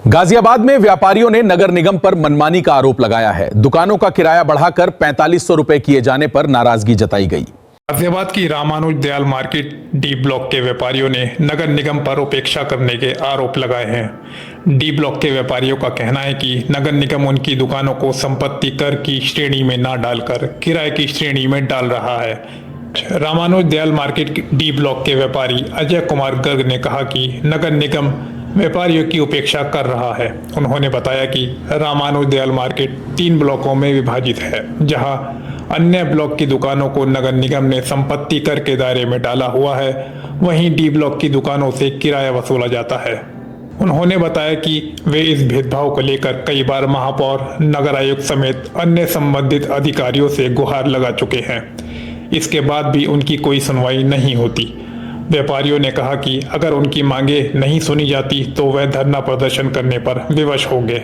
गाजियाबाद में व्यापारियों ने नगर निगम पर मनमानी का आरोप लगाया है। दुकानों का किराया बढ़ाकर 4500 रुपए किए जाने पर नाराजगी जताई गई। गाजियाबाद की Ramanuj Dayal market D block के व्यापारियों ने नगर निगम पर उपेक्षा करने के आरोप लगाए हैं। डी ब्लॉक के व्यापारियों का कहना है कि नगर निगम उनकी दुकानों को संपत्ति कर की श्रेणी में न डालकर किराए की श्रेणी में डाल रहा है। Ramanuj Dayal market D block के व्यापारी अजय कुमार गर्ग ने कहा कि नगर निगम व्यापारियों की उपेक्षा कर रहा है। उन्होंने बताया कि रामानुज दयाल मार्केट 3 ब्लॉकों में विभाजित है, जहां अन्य ब्लॉक की दुकानों को नगर निगम ने संपत्ति कर के दायरे में डाला हुआ है, वहीं डी ब्लॉक की दुकानों से किराया वसूला जाता है। उन्होंने बताया कि वे इस भेदभाव को लेकर कई बार महापौर, नगर आयुक्त समेत अन्य संबंधित अधिकारियों से गुहार लगा चुके हैं। इसके बाद भी उनकी कोई सुनवाई नहीं होती। व्यापारियों ने कहा कि अगर उनकी मांगे नहीं सुनी जाती तो वह धरना प्रदर्शन करने पर विवश होंगे।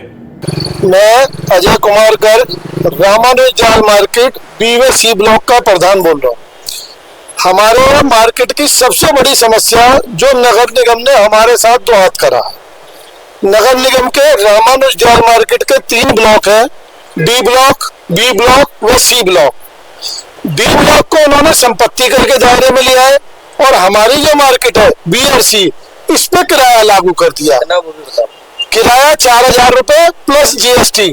मैं Ajay Kumar Garg, Ramanuj Dayal market BVC block का प्रधान बोल रहा हूँ। हमारे मार्केट की सबसे बड़ी समस्या जो नगर निगम ने हमारे साथ दो हाथ करा है। नगर निगम के रामानुज दयाल मार्केट के 3 ब्लॉक हैं, D ब्लॉक, B ब्लॉक व C ब्लॉक। D ब्लॉक को उन्होंने संपत्ति कर के दायरे में लिया है और हमारी जो मार्केट है BRC, इस पे किराया लागू कर दिया। किराया 4000 रुपए प्लस GST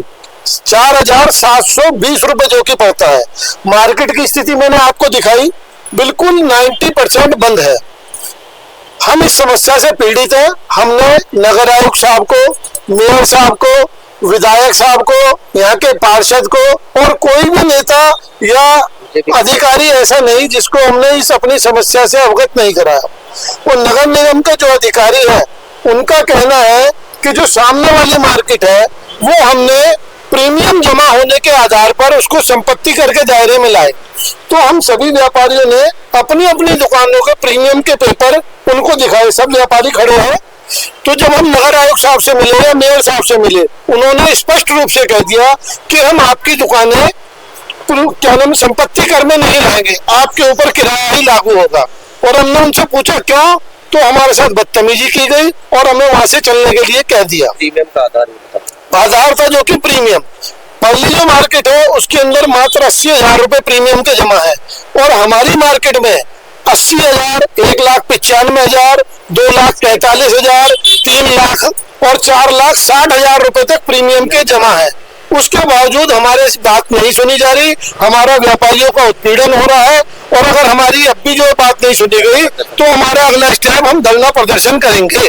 4720 रुपए जो कि पड़ता है। मार्केट की स्थिति मैंने आपको दिखाई, बिल्कुल 90% बंद है। हम इस समस्या से पीड़ित हैं। हमने नगर आयुक्त साहब को, मेयर साहब को, विधायक साहब को, यहाँ के पार्षद को और कोई भी नेता या अधिकारी ऐसा नहीं जिसको हमने इस अपनी समस्या से अवगत नहीं कराया। वो नगर निगम के जो अधिकारी है उनका कहना है कि जो सामने वाली मार्केट है वो हमने प्रीमियम जमा होने के आधार पर उसको संपत्ति करके दायरे में लाए। तो हम सभी व्यापारियों ने अपनी अपनी दुकानों के प्रीमियम के पेपर उनको दिखाए, सब व्यापारी खड़े हैं। तो जब हम नगर आयुक्त साहब से मिले या मेयर साहब से मिले, उन्होंने स्पष्ट रूप से कह दिया कि हम आपकी दुकानें क्या नाम संपत्ति कर में नहीं लाएंगे, आपके ऊपर किराया ही लागू होगा। और हमने उनसे पूछा क्यों, तो हमारे साथ बदतमीजी की गई और हमें वहां से चलने के लिए कह दिया। प्रीमियम का आधार था जो कि प्रीमियम। पहली जो मार्केट है उसके अंदर मात्र 80,000 रुपए प्रीमियम के जमा है और हमारी मार्केट में 80,000, 1,95,000, 2,43,000, 3 लाख और 4,60,000 रुपए तक प्रीमियम के जमा है। उसके बावजूद हमारे बात नहीं सुनी जा रही, हमारा व्यापारियों का उत्पीड़न हो रहा है। और अगर हमारी अब भी जो बात नहीं सुनी गई तो हमारा अगला स्टेप हम धरना प्रदर्शन करेंगे।